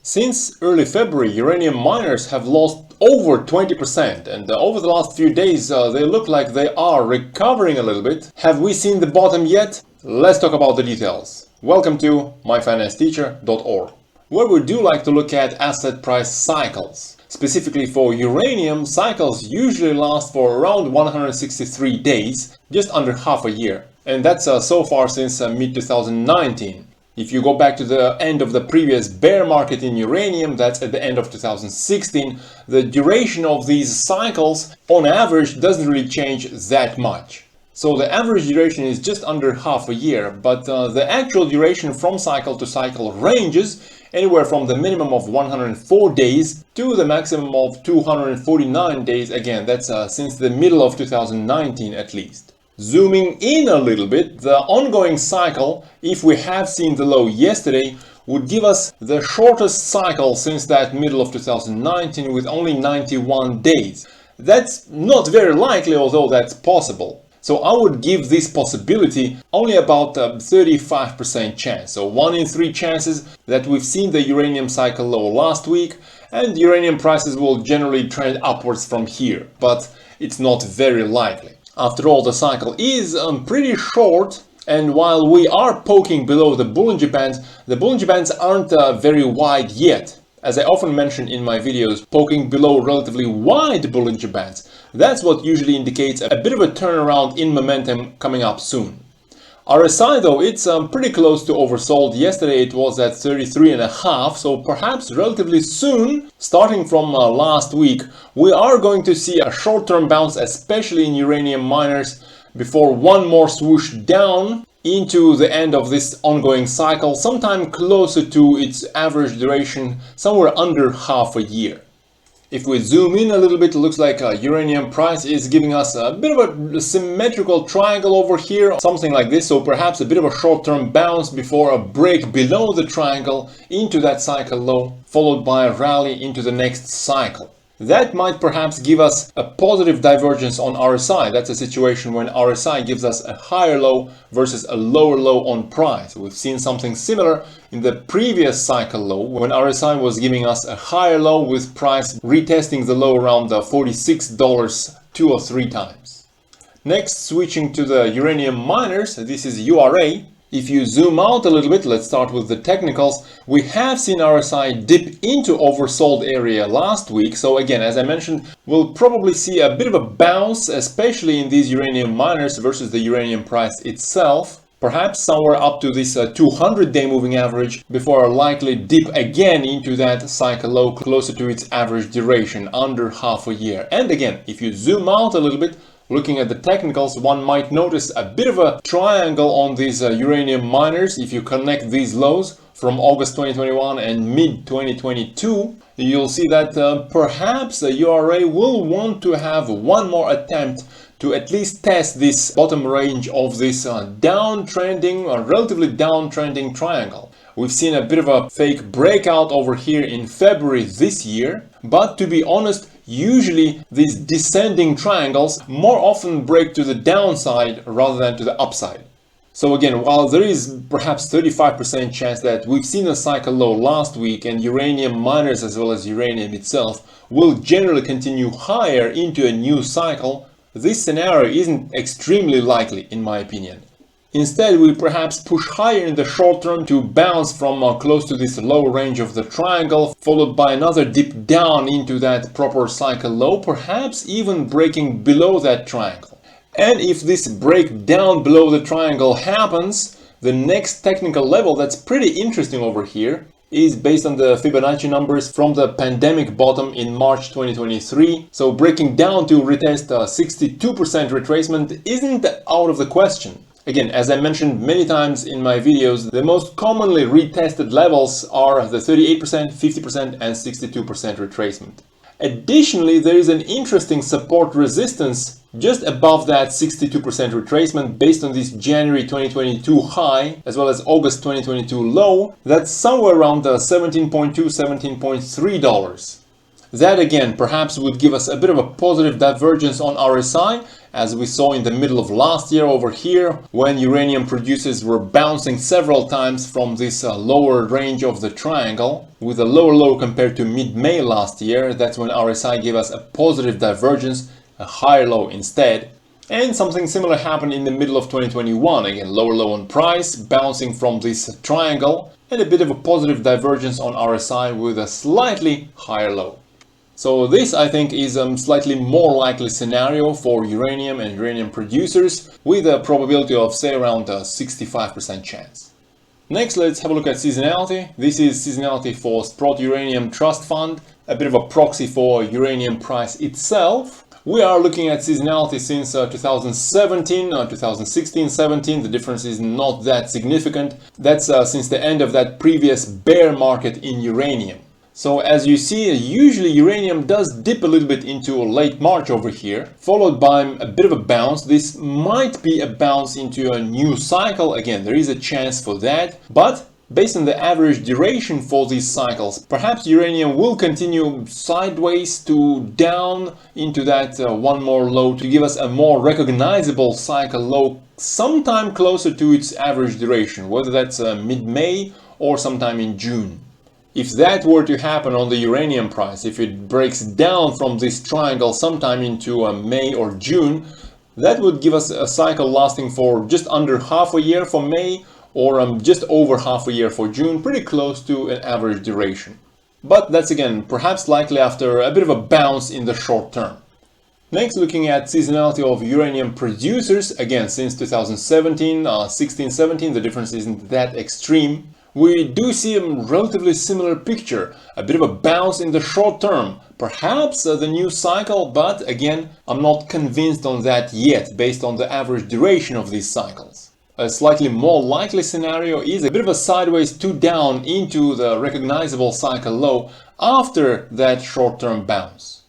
Since early February, uranium miners have lost over 20%, and over the last few days they look like they are recovering a little bit. Have we seen the bottom yet? Let's talk about the details. Welcome to myfinanceteacher.org, where we do like to look at asset price cycles. Specifically for uranium, cycles usually last for around 163 days, just under half a year. And that's so far since mid-2019. If you go back to the end of the previous bear market in uranium, that's at the end of 2016, the duration of these cycles on average doesn't really change that much. So the average duration is just under half a year, but the actual duration from cycle to cycle ranges anywhere from the minimum of 104 days to the maximum of 249 days. Again, that's since the middle of 2019 at least. Zooming in a little bit, the ongoing cycle, if we have seen the low yesterday, would give us the shortest cycle since that middle of 2019 with only 91 days. That's not very likely, although that's possible. So I would give this possibility only about a 35% chance. So 1 in 3 chances that we've seen the uranium cycle low last week, and uranium prices will generally trend upwards from here, but it's not very likely. After all, the cycle is pretty short, and while we are poking below the Bollinger Bands aren't very wide yet. As I often mention in my videos, poking below relatively wide Bollinger Bands, that's what usually indicates a bit of a turnaround in momentum coming up soon. RSI though, it's pretty close to oversold. Yesterday it was at 33.5, so perhaps relatively soon, starting from last week, we are going to see a short-term bounce, especially in uranium miners, before one more swoosh down into the end of this ongoing cycle, sometime closer to its average duration, somewhere under half a year. If we zoom in a little bit, it looks like uranium price is giving us a bit of a symmetrical triangle over here, something like this. So perhaps a bit of a short-term bounce before a break below the triangle into that cycle low, followed by a rally into the next cycle. That might perhaps give us a positive divergence on RSI. That's a situation when RSI gives us a higher low versus a lower low on price. We've seen something similar in the previous cycle low when RSI was giving us a higher low with price retesting the low around $46 2 or 3 times. Next, switching to the uranium miners, this is URA. If you zoom out a little bit, let's start with the technicals. We have seen RSI dip into oversold area last week. So again, as I mentioned, we'll probably see a bit of a bounce, especially in these uranium miners versus the uranium price itself. Perhaps somewhere up to this 200-day moving average before a likely dip again into that cycle low closer to its average duration, under half a year. And again, if you zoom out a little bit, looking at the technicals, one might notice a bit of a triangle on these uranium miners. If you connect these lows from August 2021 and mid-2022, you'll see that perhaps the URA will want to have one more attempt to at least test this bottom range of this downtrending or relatively downtrending triangle. We've seen a bit of a fake breakout over here in February this year, but to be honest, usually these descending triangles more often break to the downside rather than to the upside. So again, while there is perhaps 35% chance that we've seen a cycle low last week and uranium miners as well as uranium itself will generally continue higher into a new cycle, this scenario isn't extremely likely in my opinion. Instead, we perhaps push higher in the short term to bounce from close to this low range of the triangle, followed by another dip down into that proper cycle low, perhaps even breaking below that triangle. And if this break down below the triangle happens, the next technical level that's pretty interesting over here is based on the Fibonacci numbers from the pandemic bottom in March 2023. So breaking down to retest 62% retracement isn't out of the question. Again, as I mentioned many times in my videos, the most commonly retested levels are the 38%, 50% and 62% retracement. Additionally, there is an interesting support resistance just above that 62% retracement based on this January 2022 high as well as August 2022 low. That's somewhere around the $17.2, $17.3. That again perhaps would give us a bit of a positive divergence on RSI, as we saw in the middle of last year over here, when uranium producers were bouncing several times from this lower range of the triangle, with a lower low compared to mid-May last year. That's when RSI gave us a positive divergence, a higher low instead. And something similar happened in the middle of 2021, again lower low on price, bouncing from this triangle, and a bit of a positive divergence on RSI with a slightly higher low. So this, I think, is a slightly more likely scenario for uranium and uranium producers, with a probability of, say, around a 65% chance. Next, let's have a look at seasonality. This is seasonality for Sprott Uranium Trust Fund, a bit of a proxy for uranium price itself. We are looking at seasonality since 2017, 2016-17. The difference is not that significant. That's since the end of that previous bear market in uranium. So as you see, usually uranium does dip a little bit into late March over here, followed by a bit of a bounce. This might be a bounce into a new cycle. Again, there is a chance for that, but based on the average duration for these cycles, perhaps uranium will continue sideways to down into that one more low to give us a more recognizable cycle low sometime closer to its average duration, whether that's mid-May or sometime in June. If that were to happen on the uranium price, if it breaks down from this triangle sometime into May or June, that would give us a cycle lasting for just under half a year for May, or just over half a year for June, pretty close to an average duration. But that's again perhaps likely after a bit of a bounce in the short term. Next, looking at seasonality of uranium producers, again since 2017, 16-17, the difference isn't that extreme. We do see a relatively similar picture, a bit of a bounce in the short term, perhaps the new cycle, but again, I'm not convinced on that yet based on the average duration of these cycles. A slightly more likely scenario is a bit of a sideways to down into the recognizable cycle low after that short-term bounce.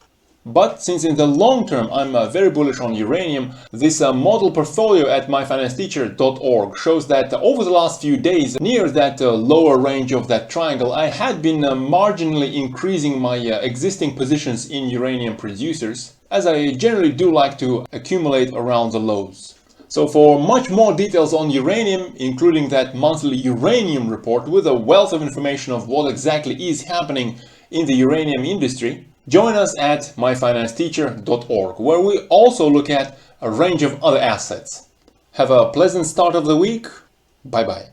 But since in the long term I'm very bullish on uranium, this model portfolio at myfinanceteacher.org shows that over the last few days, near that lower range of that triangle, I had been marginally increasing my existing positions in uranium producers, as I generally do like to accumulate around the lows. So for much more details on uranium, including that monthly uranium report with a wealth of information of what exactly is happening in the uranium industry, join us at myfinanceteacher.org, where we also look at a range of other assets. Have a pleasant start of the week. Bye bye.